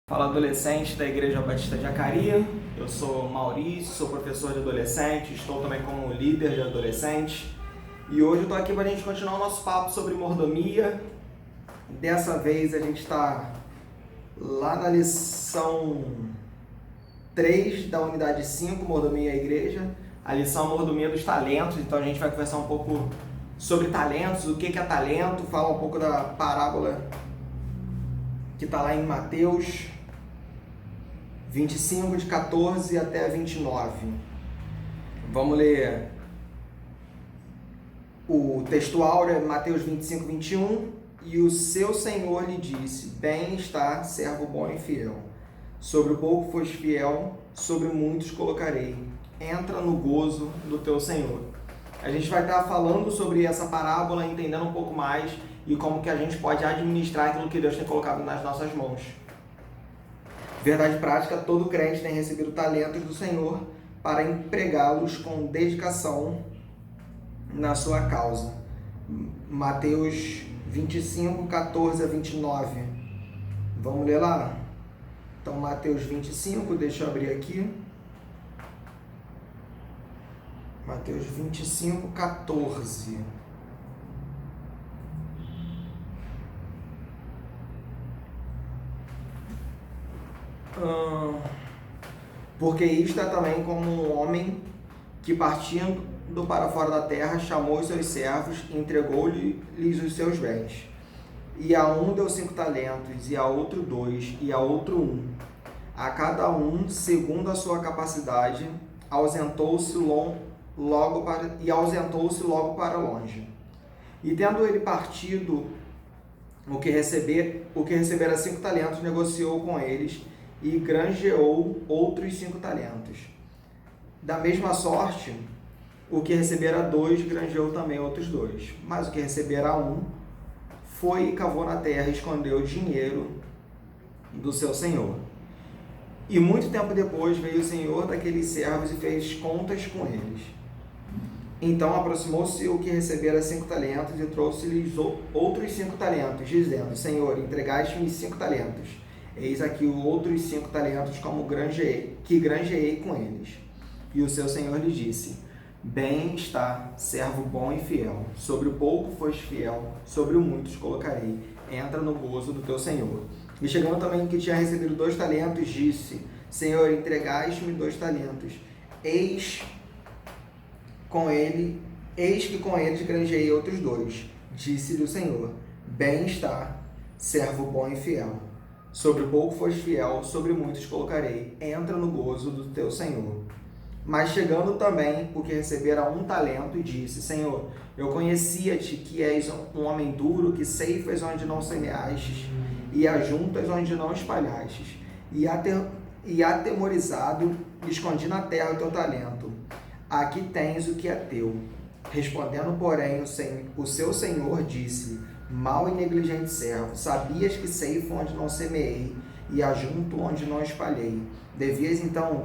Fala, adolescente da Igreja Batista de Acari. Eu sou Maurício, sou professor de adolescente, estou também como líder de adolescente. E hoje eu estou aqui para a gente continuar o nosso papo sobre mordomia. Dessa vez a gente está lá na lição 3 da unidade 5, Mordomia e Igreja. A lição Mordomia dos Talentos, então a gente vai conversar um pouco sobre talentos, o que é talento, falar um pouco da parábola que está lá em Mateus 25, de 14 até 29. Vamos ler o texto áureo, Mateus 25, 21. E o seu Senhor lhe disse: bem está, servo bom e fiel. Sobre o pouco foste fiel, sobre muitos colocarei. Entra no gozo do teu Senhor. A gente vai estar falando sobre essa parábola, entendendo um pouco mais e como que a gente pode administrar aquilo que Deus tem colocado nas nossas mãos. Verdade prática, todo crente tem recebido talentos do Senhor para empregá-los com dedicação na sua causa. Mateus 25, 14 a 29. Vamos ler lá? Então, Mateus 25, deixa eu abrir aqui. Mateus 25, 14. Porque isto é também como um homem que, partindo para fora da terra, chamou os seus servos e entregou-lhes os seus bens. E a um deu 5 talentos, e a outro 2, e a outro 1. A cada um, segundo a sua capacidade, ausentou-se logo para longe. E tendo ele partido, o que recebera 5 talentos, negociou com eles e granjeou outros 5 talentos. Da mesma sorte, o que recebera 2, granjeou também outros 2. Mas o que recebera 1, foi e cavou na terra e escondeu o dinheiro do seu senhor. E muito tempo depois veio o senhor daqueles servos e fez contas com eles. Então aproximou-se o que recebera 5 talentos e trouxe-lhes outros 5 talentos, dizendo: Senhor, entregaste-me 5 talentos. Eis aqui outros 5 talentos que granjeei com eles. E o seu senhor lhe disse: bem está, servo bom e fiel. Sobre o pouco foste fiel, sobre o muitos colocarei. Entra no gozo do teu senhor. E chegando também que tinha recebido 2 talentos, disse: Senhor, entregaste-me 2 talentos. Eis que com eles granjeei outros 2. Disse-lhe o Senhor: bem está, servo bom e fiel. Sobre o pouco foste fiel, sobre muitos colocarei. Entra no gozo do teu Senhor. Mas chegando também o que recebera 1 talento, disse: Senhor, eu conhecia-te que és um homem duro, que ceifas onde não semeastes, e ajuntas onde não espalhastes. E atemorizado, escondi na terra o teu talento. Aqui tens o que é teu. Respondendo, porém, o seu senhor disse: mau e negligente servo, sabias que ceifo onde não semeei, e ajunto onde não espalhei. Devias então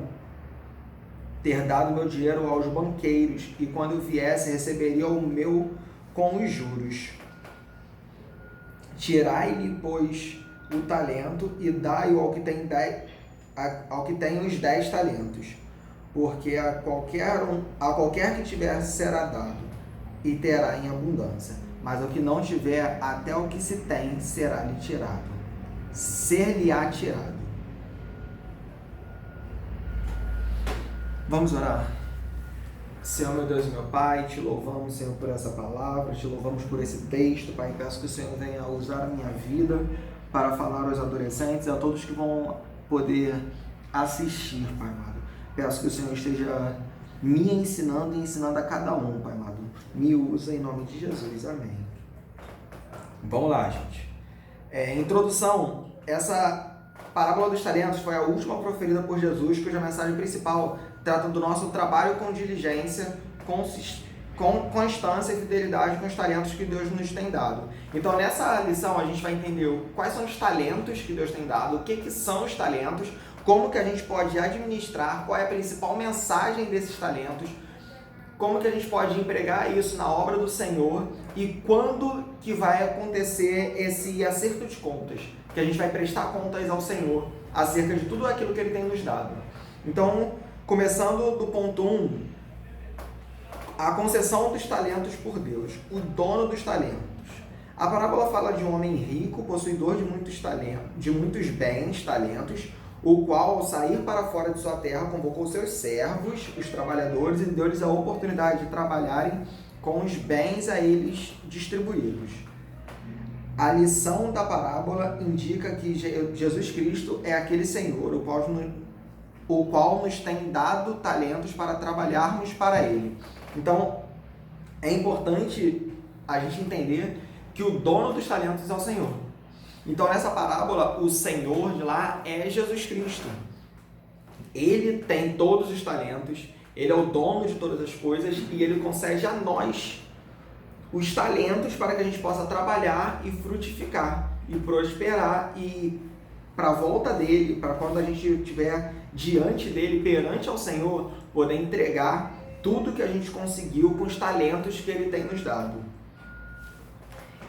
ter dado meu dinheiro aos banqueiros, e quando eu viesse, receberia o meu com os juros. Tirai-lhe, pois, o talento, e dai-o ao que tem os 10 talentos. Porque a qualquer que tiver será dado, e terá em abundância. Mas ao que não tiver, até o que se tem será-lhe tirado. Ser-lhe-á tirado. Vamos orar. Senhor, meu Deus e meu Pai, te louvamos, Senhor, por essa palavra, te louvamos por esse texto, Pai. Peço que o Senhor venha usar a minha vida para falar aos adolescentes e a todos que vão poder assistir, Pai amado. Peço que o Senhor esteja me ensinando e ensinando a cada um, Pai amado. Me usa em nome de Jesus. Amém. Vamos lá, gente. Introdução. Essa parábola dos talentos foi a última proferida por Jesus, cuja mensagem principal trata do nosso trabalho com diligência, com constância e fidelidade com os talentos que Deus nos tem dado. Então, nessa lição, a gente vai entender quais são os talentos que Deus tem dado, o que são os talentos, como que a gente pode administrar, qual é a principal mensagem desses talentos, como que a gente pode empregar isso na obra do Senhor e quando que vai acontecer esse acerto de contas, que a gente vai prestar contas ao Senhor acerca de tudo aquilo que Ele tem nos dado. Então, começando do ponto 1, a concessão dos talentos por Deus, o dono dos talentos. A parábola fala de um homem rico, possuidor de muitos talentos, de muitos bens, talentos, o qual, ao sair para fora de sua terra, convocou seus servos, os trabalhadores, e deu-lhes a oportunidade de trabalharem com os bens a eles distribuídos. A lição da parábola indica que Jesus Cristo é aquele Senhor, o qual nos tem dado talentos para trabalharmos para Ele. Então, é importante a gente entender que o dono dos talentos é o Senhor. Então, nessa parábola, o Senhor de lá é Jesus Cristo. Ele tem todos os talentos, Ele é o dono de todas as coisas e Ele concede a nós os talentos para que a gente possa trabalhar e frutificar e prosperar e para a volta dele, para quando a gente estiver diante dele, perante ao Senhor, poder entregar tudo que a gente conseguiu com os talentos que Ele tem nos dado.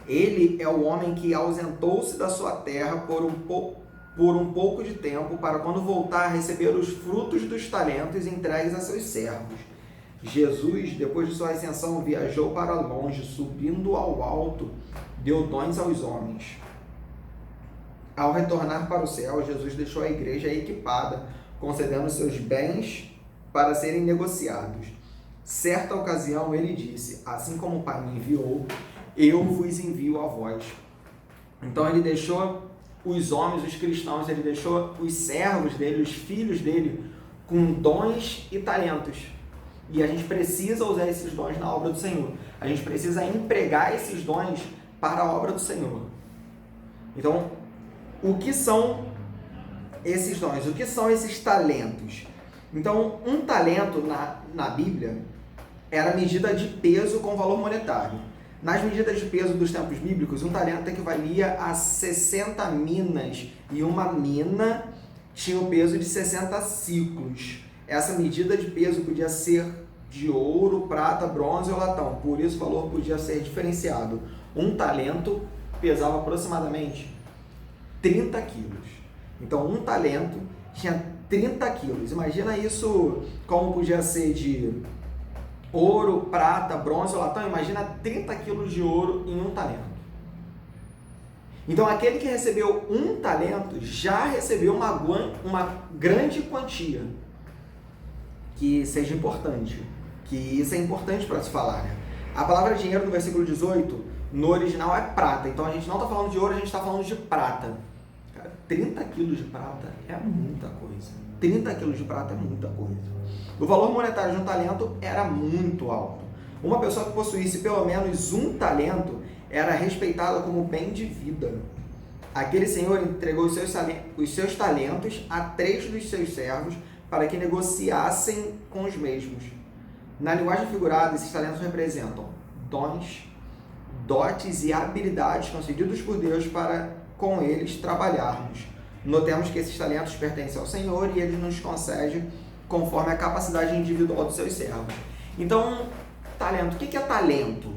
Ele é o homem que ausentou-se da sua terra por um pouco de tempo, para quando voltar a receber os frutos dos talentos entregues a seus servos. Jesus, depois de sua ascensão, viajou para longe, subindo ao alto, deu dons aos homens. Ao retornar para o céu, Jesus deixou a igreja equipada, concedendo seus bens para serem negociados. Certa ocasião ele disse: assim como o Pai me enviou, eu vos envio a vós. Então ele deixou os homens, os cristãos, ele deixou os servos dele, os filhos dele, com dons e talentos. E a gente precisa usar esses dons na obra do Senhor. A gente precisa empregar esses dons para a obra do Senhor. Então, o que são esses dons? O que são esses talentos? Então, um talento na Bíblia era medida de peso com valor monetário. Nas medidas de peso dos tempos bíblicos, um talento equivalia a 60 minas, e uma mina tinha o peso de 60 ciclos. Essa medida de peso podia ser de ouro, prata, bronze ou latão, por isso o valor podia ser diferenciado. Um talento pesava aproximadamente 30 quilos. Então, um talento tinha 30 quilos. Imagina isso como podia ser de ouro, prata, bronze ou latão. Imagina 30 quilos de ouro em um talento. Então, aquele que recebeu um talento já recebeu uma grande quantia. Que seja importante. Que isso é importante para se falar, né? A palavra dinheiro no versículo 18, no original é prata. Então, a gente não está falando de ouro, a gente está falando de prata. Cara, 30 quilos de prata é muita coisa. 30 quilos de prata é muita coisa. O valor monetário de um talento era muito alto. Uma pessoa que possuísse pelo menos um talento era respeitada como bem de vida. Aquele senhor entregou os seus talentos a 3 dos seus servos para que negociassem com os mesmos. Na linguagem figurada, esses talentos representam dons, dotes e habilidades concedidos por Deus para com eles trabalharmos. Notemos que esses talentos pertencem ao Senhor e Ele nos concede conforme a capacidade individual dos seus servos. Então, talento. O que é talento?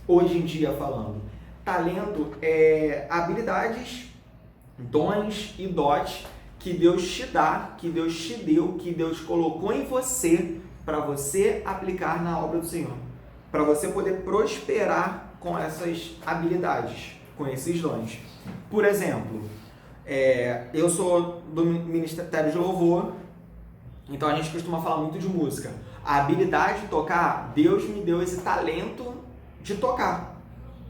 Hoje em dia falando. Talento é habilidades, dons e dotes que Deus te dá, que Deus te deu, que Deus colocou em você para você aplicar na obra do Senhor. Para você poder prosperar com essas habilidades, com esses dons. Por exemplo, eu sou do Ministério de Louvor, então a gente costuma falar muito de música. A habilidade de tocar, Deus me deu esse talento de tocar.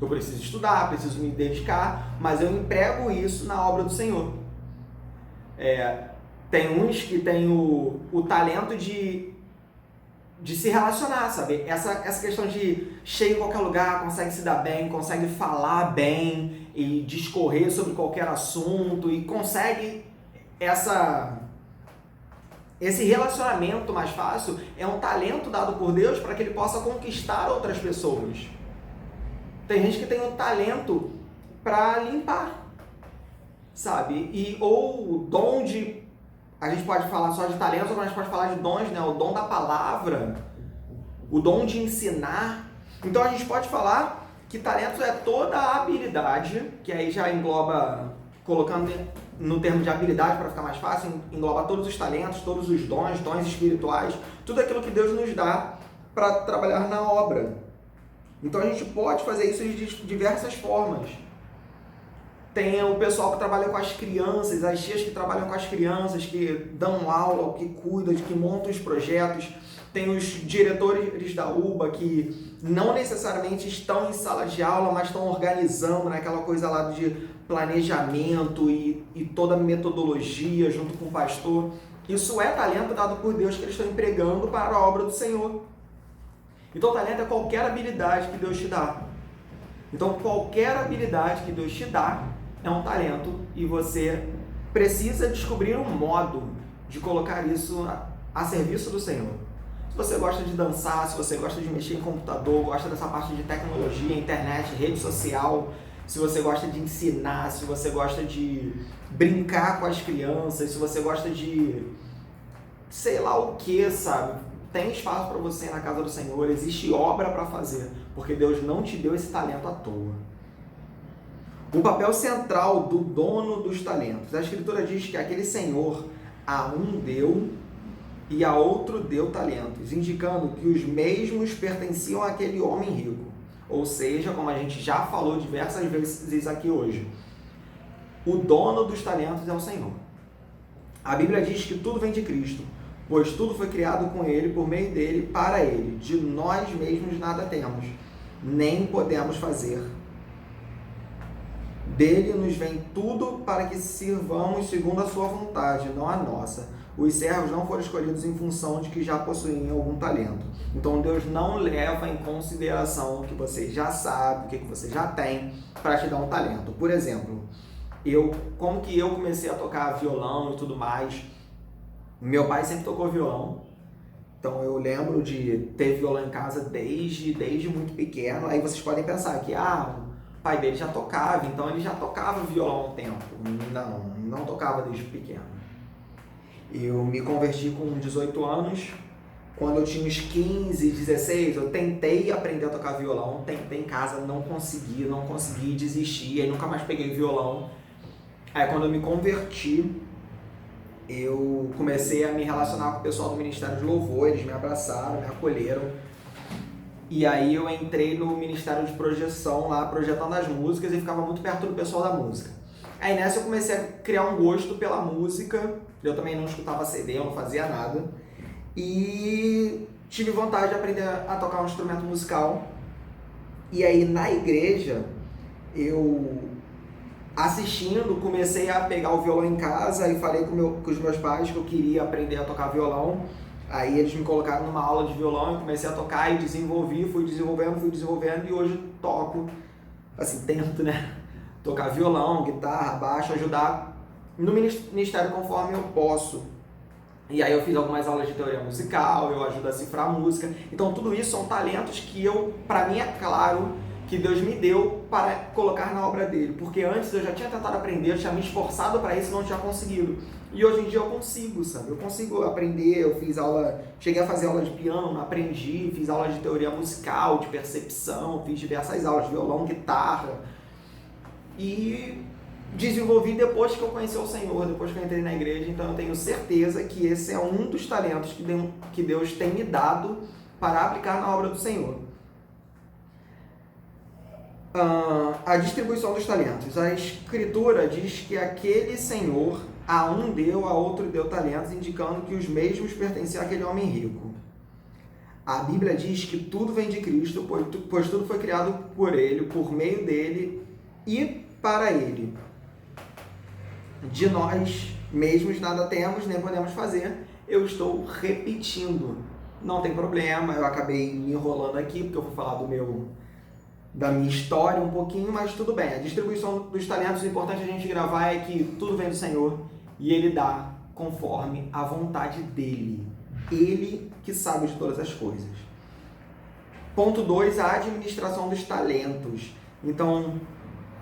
Eu preciso estudar, preciso me dedicar, mas eu emprego isso na obra do Senhor. Tem uns que têm o talento de se relacionar, sabe? Essa questão de chega em qualquer lugar, consegue se dar bem, consegue falar bem e discorrer sobre qualquer assunto e consegue esse relacionamento mais fácil. É um talento dado por Deus para que ele possa conquistar outras pessoas. Tem gente que tem um talento para limpar, sabe? Ou o dom de... A gente pode falar só de talentos, ou a gente pode falar de dons, né? O dom da palavra. o dom de ensinar. Então a gente pode falar que talentos é toda a habilidade, que aí já engloba, colocando no termo de habilidade para ficar mais fácil, engloba todos os talentos, todos os dons, dons espirituais, tudo aquilo que Deus nos dá para trabalhar na obra. Então a gente pode fazer isso de diversas formas. Tem o pessoal que trabalha com as crianças, as tias que trabalham com as crianças, que dão aula, que cuidam, que montam os projetos. Tem os diretores da UBA que não necessariamente estão em sala de aula, mas estão organizando, né, aquela coisa lá de planejamento e toda a metodologia junto com o pastor. Isso é talento dado por Deus que eles estão empregando para a obra do Senhor. Então talento é qualquer habilidade que Deus te dá. Então qualquer habilidade que Deus te dá é um talento e você precisa descobrir um modo de colocar isso a serviço do Senhor. Se você gosta de dançar, se você gosta de mexer em computador, gosta dessa parte de tecnologia, internet, rede social, se você gosta de ensinar, se você gosta de brincar com as crianças, se você gosta de sei lá o que, sabe? Tem espaço para você na casa do Senhor, existe obra para fazer, porque Deus não te deu esse talento à toa. O papel central do dono dos talentos. A Escritura diz que aquele Senhor a um deu e a outro deu talentos, indicando que os mesmos pertenciam àquele homem rico. Ou seja, como a gente já falou diversas vezes aqui hoje, o dono dos talentos é o Senhor. A Bíblia diz que tudo vem de Cristo, pois tudo foi criado com Ele, por meio dele, para Ele. De nós mesmos nada temos, nem podemos fazer. Dele nos vem tudo para que sirvamos segundo a sua vontade, não a nossa. Os servos não foram escolhidos em função de que já possuíam algum talento. Então Deus não leva em consideração o que você já sabe, o que você já tem, para te dar um talento. Por exemplo, como que eu comecei a tocar violão e tudo mais? Meu pai sempre tocou violão, então eu lembro de ter violão em casa desde muito pequeno. Aí vocês podem pensar que o pai dele já tocava, então ele já tocava violão há um tempo. Não tocava desde pequeno. Eu me converti com 18 anos. Quando eu tinha uns 15, 16, eu tentei aprender a tocar violão. Tentei em casa, não consegui, desisti. Aí nunca mais peguei violão. Aí quando eu me converti, eu comecei a me relacionar com o pessoal do Ministério de Louvor. Eles me abraçaram, me acolheram. E aí eu entrei no Ministério de Projeção lá, projetando as músicas, e ficava muito perto do pessoal da música. Aí nessa eu comecei a criar um gosto pela música. Eu também não escutava CD, eu não fazia nada. E tive vontade de aprender a tocar um instrumento musical. E aí na igreja, eu assistindo, comecei a pegar o violão em casa e falei com os meus pais que eu queria aprender a tocar violão. Aí eles me colocaram numa aula de violão e comecei a tocar e desenvolvi, fui desenvolvendo e hoje toco, assim, tento, né? Tocar violão, guitarra, baixo, ajudar no ministério conforme eu posso. E aí eu fiz algumas aulas de teoria musical, eu ajudo a cifrar música. Então tudo isso são talentos que para mim é claro que Deus me deu para colocar na obra dele. Porque antes eu já tinha tentado aprender, eu tinha me esforçado para isso e não tinha conseguido. E hoje em dia eu consigo, sabe? Eu consigo aprender, eu fiz aula, cheguei a fazer aula de piano, aprendi, fiz aula de teoria musical, de percepção, fiz diversas aulas de violão, guitarra. E desenvolvi depois que eu conheci o Senhor, depois que eu entrei na igreja. Então eu tenho certeza que esse é um dos talentos que Deus tem me dado para aplicar na obra do Senhor. A distribuição dos talentos. A Escritura diz que aquele Senhor a um deu, a outro deu talentos, indicando que os mesmos pertenciam àquele homem rico. A Bíblia diz que tudo vem de Cristo, pois tudo foi criado por Ele, por meio dele e para Ele. De nós mesmos nada temos, nem podemos fazer. Eu estou repetindo. Não tem problema, eu acabei me enrolando aqui, porque eu vou falar da minha história um pouquinho, mas tudo bem. A distribuição dos talentos, o importante a gente gravar é que tudo vem do Senhor e Ele dá conforme a vontade dEle. Ele que sabe de todas as coisas. Ponto 2, a administração dos talentos. Então,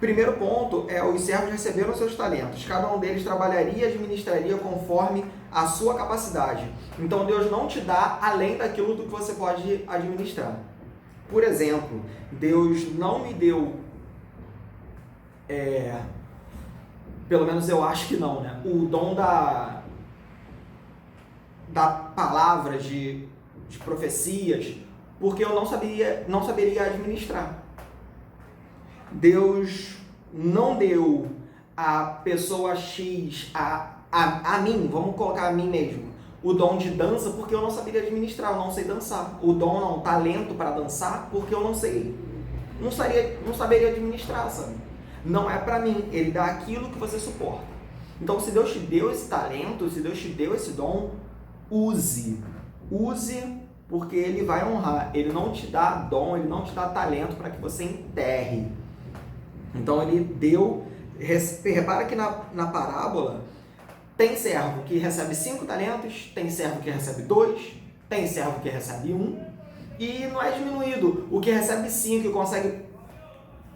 Primeiro ponto é os servos receberam seus talentos. Cada um deles trabalharia e administraria conforme a sua capacidade. Então Deus não te dá além daquilo do que você pode administrar. Por exemplo, Deus não me deu, pelo menos eu acho que não, né? O dom da palavra, de profecias, porque eu não saberia administrar. Deus não deu a pessoa X, a mim, vamos colocar a mim mesmo, o dom de dança, porque eu não saberia administrar, eu não sei dançar. O dom não, talento para dançar, porque eu não sei. Não saberia administrar, sabe? Não é para mim, ele dá aquilo que você suporta. Então, se Deus te deu esse talento, se Deus te deu esse dom, use, porque ele vai honrar. Ele não te dá dom, ele não te dá talento para que você enterre. Então ele deu, repara que na parábola tem servo que recebe 5 talentos, tem servo que recebe 2, tem servo que recebe 1, e não é diminuído. O que recebe 5 e consegue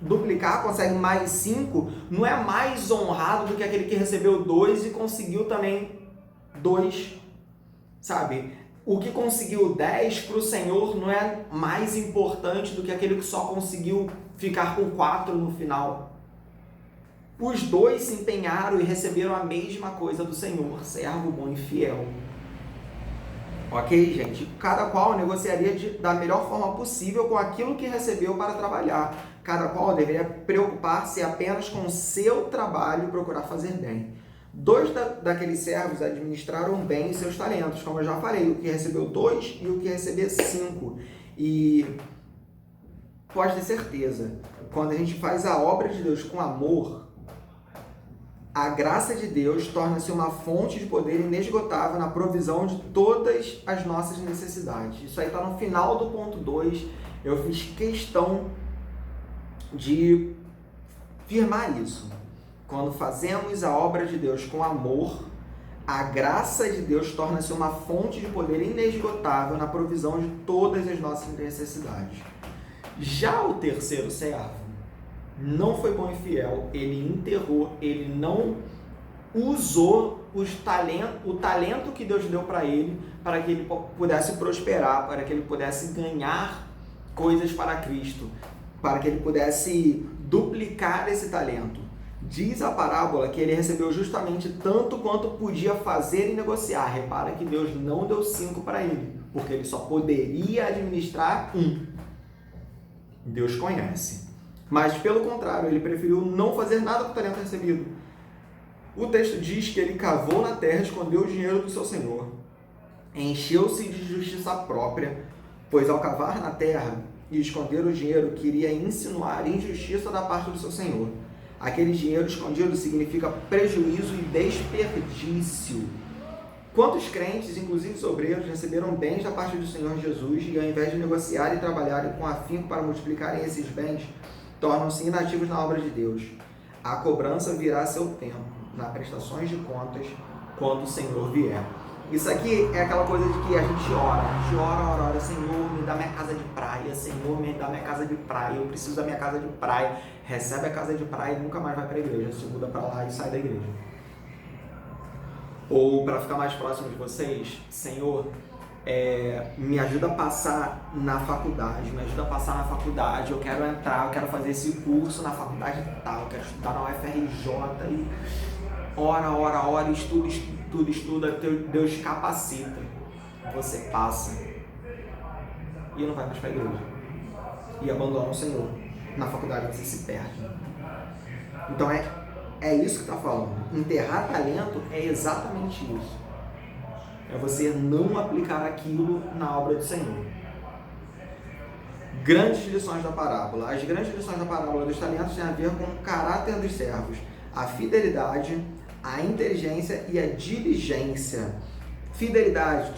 duplicar, consegue mais 5, não é mais honrado do que aquele que recebeu 2 e conseguiu também 2, sabe? O que conseguiu 10 para o Senhor não é mais importante do que aquele que só conseguiu ficar com 4 no final. Os 2 se empenharam e receberam a mesma coisa do Senhor, servo bom e fiel. Ok, gente? Cada qual negociaria da melhor forma possível com aquilo que recebeu para trabalhar. Cada qual deveria preocupar-se apenas com o seu trabalho e procurar fazer bem. 2 daqueles servos administraram bem os seus talentos, como eu já falei, o que recebeu 2 e o que recebeu 5. E pode ter certeza, quando a gente faz a obra de Deus com amor, a graça de Deus torna-se uma fonte de poder inesgotável na provisão de todas as nossas necessidades. Isso aí está no final do ponto 2. Eu fiz questão de firmar isso. Quando fazemos a obra de Deus com amor, a graça de Deus torna-se uma fonte de poder inesgotável na provisão de todas as nossas necessidades. Já o terceiro servo não foi bom e fiel, ele enterrou, ele não usou o talento que Deus deu para ele pudesse prosperar, para que ele pudesse ganhar coisas para Cristo, para que ele pudesse duplicar esse talento. Diz a parábola que ele recebeu justamente tanto quanto podia fazer e negociar. Repara que Deus não deu 5 para ele, porque ele só poderia administrar 1. Deus conhece. Mas, pelo contrário, ele preferiu não fazer nada com o talento recebido. O texto diz que ele cavou na terra e escondeu o dinheiro do seu senhor. Encheu-se de justiça própria, pois ao cavar na terra e esconder o dinheiro, queria insinuar injustiça da parte do seu senhor. Aquele dinheiro escondido significa prejuízo e desperdício. Quantos crentes, inclusive os obreiros, receberam bens da parte do Senhor Jesus e, ao invés de negociar e trabalharem com afinco para multiplicarem esses bens, tornam-se inativos na obra de Deus? A cobrança virá a seu tempo, nas prestações de contas, quando o Senhor vier. Isso aqui é aquela coisa de que a gente ora, Senhor, me dá minha casa de praia, Senhor, me dá minha casa de praia, eu preciso da minha casa de praia. Recebe a casa de praia e nunca mais vai para a igreja, se muda para lá e sai da igreja. Ou, para ficar mais próximo de vocês, Senhor, me ajuda a passar na faculdade, eu quero entrar, eu quero fazer esse curso na faculdade tal, eu quero estudar na UFRJ e ora, estuda, Deus capacita, você passa e não vai mais para a igreja e abandona o Senhor. Na faculdade você se perde. Então é isso que está falando. Enterrar talento é exatamente isso. É você não aplicar aquilo na obra do Senhor. Grandes lições da parábola. As grandes lições da parábola dos talentos têm a ver com o caráter dos servos, a fidelidade, a inteligência e a diligência. Fidelidade,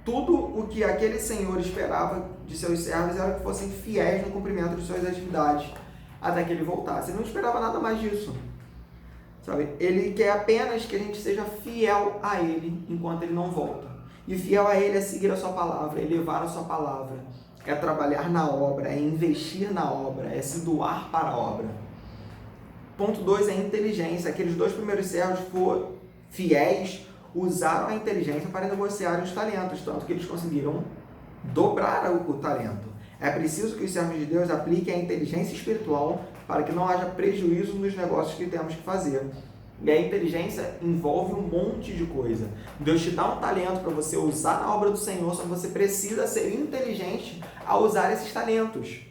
tudo o que aquele senhor esperava de seus servos era que fossem fiéis no cumprimento de suas atividades até que ele voltasse. Ele não esperava nada mais disso, sabe? Ele quer apenas que a gente seja fiel a ele enquanto ele não volta. E fiel a ele é seguir a sua palavra, é levar a sua palavra, é trabalhar na obra, é investir na obra, é se doar para a obra. Ponto 2 é a inteligência. Aqueles 2 primeiros servos foram fiéis, usaram a inteligência para negociar os talentos, tanto que eles conseguiram dobrar o talento. É preciso que os servos de Deus apliquem a inteligência espiritual para que não haja prejuízo nos negócios que temos que fazer. E a inteligência envolve um monte de coisa. Deus te dá um talento para você usar na obra do Senhor, só que você precisa ser inteligente ao usar esses talentos.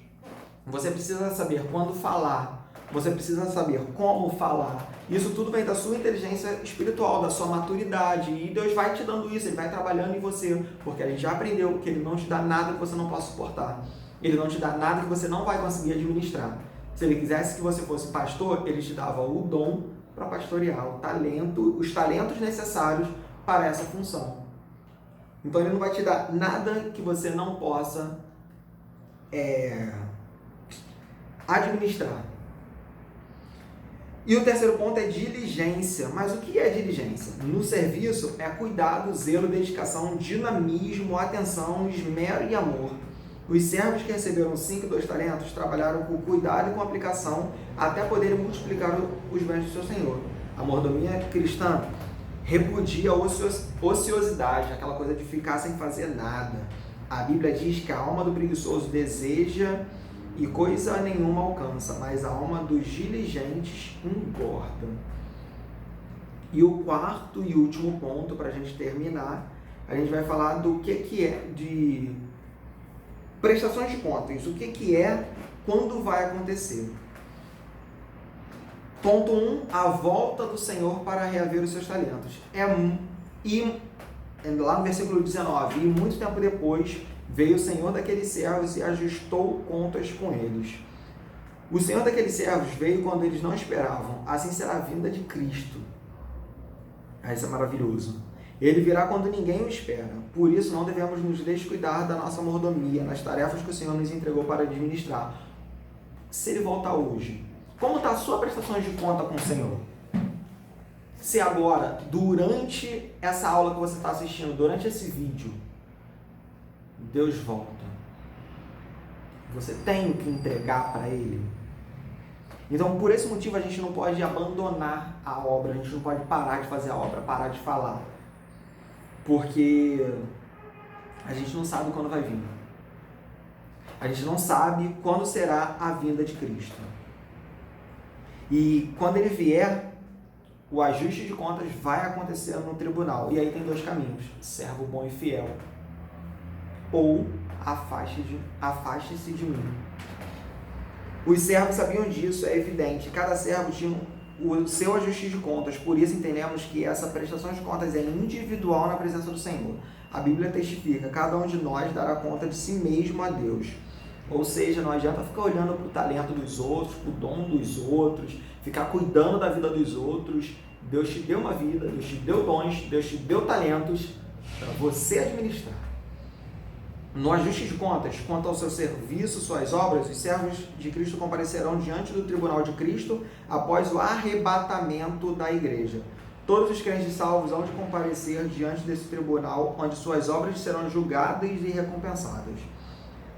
Você precisa saber quando falar, você precisa saber como falar. Isso tudo vem da sua inteligência espiritual, da sua maturidade. E Deus vai te dando isso, Ele vai trabalhando em você. Porque a gente já aprendeu que Ele não te dá nada que você não possa suportar. Ele não te dá nada que você não vai conseguir administrar. Se Ele quisesse que você fosse pastor, Ele te dava o dom para pastorear, o talento, os talentos necessários para essa função. Então Ele não vai te dar nada que você não possa administrar. E o terceiro ponto é diligência. Mas o que é diligência? No serviço é cuidado, zelo, dedicação, dinamismo, atenção, esmero e amor. Os servos que receberam 5 e 2 talentos trabalharam com cuidado e com aplicação até poderem multiplicar os bens do seu Senhor. A mordomia cristã repudia a ociosidade, aquela coisa de ficar sem fazer nada. A Bíblia diz que a alma do preguiçoso deseja e coisa nenhuma alcança, mas a alma dos diligentes engorda. E o quarto e último ponto, para a gente terminar, a gente vai falar do que é de prestações de contas, o que é, quando vai acontecer. Ponto 1, a volta do Senhor para reaver os seus talentos. Lá no versículo 19, e muito tempo depois veio o Senhor daqueles servos e ajustou contas com eles. O Senhor daqueles servos veio quando eles não esperavam. Assim será a vinda de Cristo. Isso é maravilhoso. Ele virá quando ninguém o espera. Por isso não devemos nos descuidar da nossa mordomia, nas tarefas que o Senhor nos entregou para administrar. Se Ele voltar hoje, como está a sua prestação de conta com o Senhor? Se agora, durante essa aula que você está assistindo, durante esse vídeo, Deus volta, você tem o que entregar para Ele. Então, por esse motivo, a gente não pode abandonar a obra, a gente não pode parar de fazer a obra, parar de falar. Porque a gente não sabe quando vai vir. A gente não sabe quando será a vinda de Cristo. E quando Ele vier, o ajuste de contas vai acontecer no tribunal. E aí tem 2 caminhos: servo bom e fiel, ou afaste-se de mim. Os servos sabiam disso, é evidente. Cada servo tinha o seu ajuste de contas. Por isso entendemos que essa prestação de contas é individual na presença do Senhor. A Bíblia testifica: cada um de nós dará conta de si mesmo a Deus. Ou seja, não adianta ficar olhando para o talento dos outros, para o dom dos outros, ficar cuidando da vida dos outros. Deus te deu uma vida, Deus te deu dons, Deus te deu talentos para você administrar. No ajuste de contas, quanto ao seu serviço, suas obras, os servos de Cristo comparecerão diante do tribunal de Cristo após o arrebatamento da igreja. Todos os crentes salvos hão de comparecer diante desse tribunal, onde suas obras serão julgadas e recompensadas.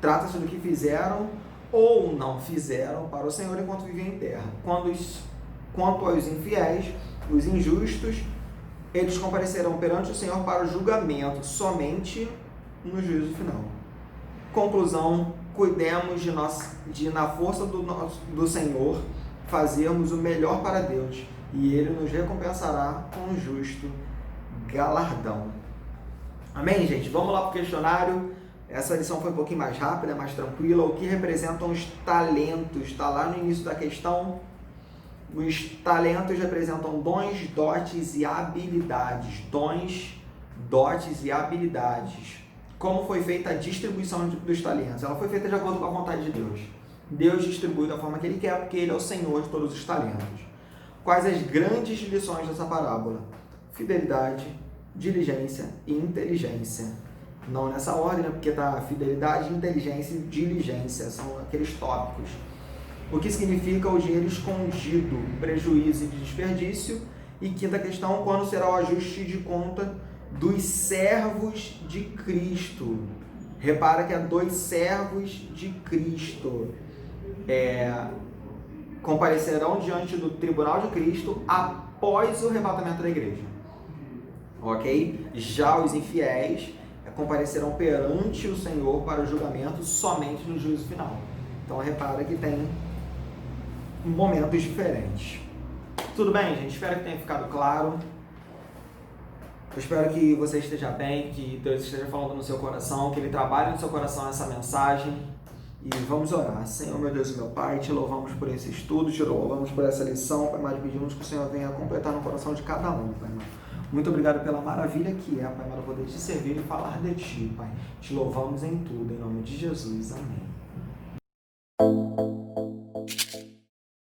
Trata-se do que fizeram ou não fizeram para o Senhor enquanto viviam em terra. Quanto aos infiéis, os injustos, eles comparecerão perante o Senhor para o julgamento somente no juízo final. Conclusão: cuidemos de na força do Senhor, fazermos o melhor para Deus, e Ele nos recompensará com um justo galardão. Amém, gente? Vamos lá para o questionário. Essa lição foi um pouquinho mais rápida, mais tranquila. O que representam os talentos? Está lá no início da questão. Os talentos representam dons, dotes e habilidades. Dons, dotes e habilidades. Como foi feita a distribuição dos talentos? Ela foi feita de acordo com a vontade de Deus. Deus distribui da forma que Ele quer, porque Ele é o Senhor de todos os talentos. Quais as grandes lições dessa parábola? Fidelidade, diligência e inteligência. Não nessa ordem, né? Porque tá fidelidade, inteligência e diligência. São aqueles tópicos. O que significa o dinheiro escondido, prejuízo e desperdício. E quinta questão: quando será o ajuste de conta dos servos de Cristo? Repara que é 2 servos de Cristo. comparecerão diante do tribunal de Cristo após o arrebatamento da igreja. Ok? Já os infiéis comparecerão perante o Senhor para o julgamento somente no juízo final. Então repara que tem momentos diferentes. Tudo bem, gente? Espero que tenha ficado claro. Eu espero que você esteja bem, que Deus esteja falando no seu coração, que Ele trabalhe no seu coração essa mensagem. E vamos orar. Senhor, meu Deus e meu Pai, te louvamos por esse estudo, te louvamos por essa lição, Pai, mas pedimos que o Senhor venha completar no coração de cada um, Pai, amado. Muito obrigado pela maravilha que é, Pai, amado, poder te servir e falar de Ti, Pai. Te louvamos em tudo, em nome de Jesus. Amém.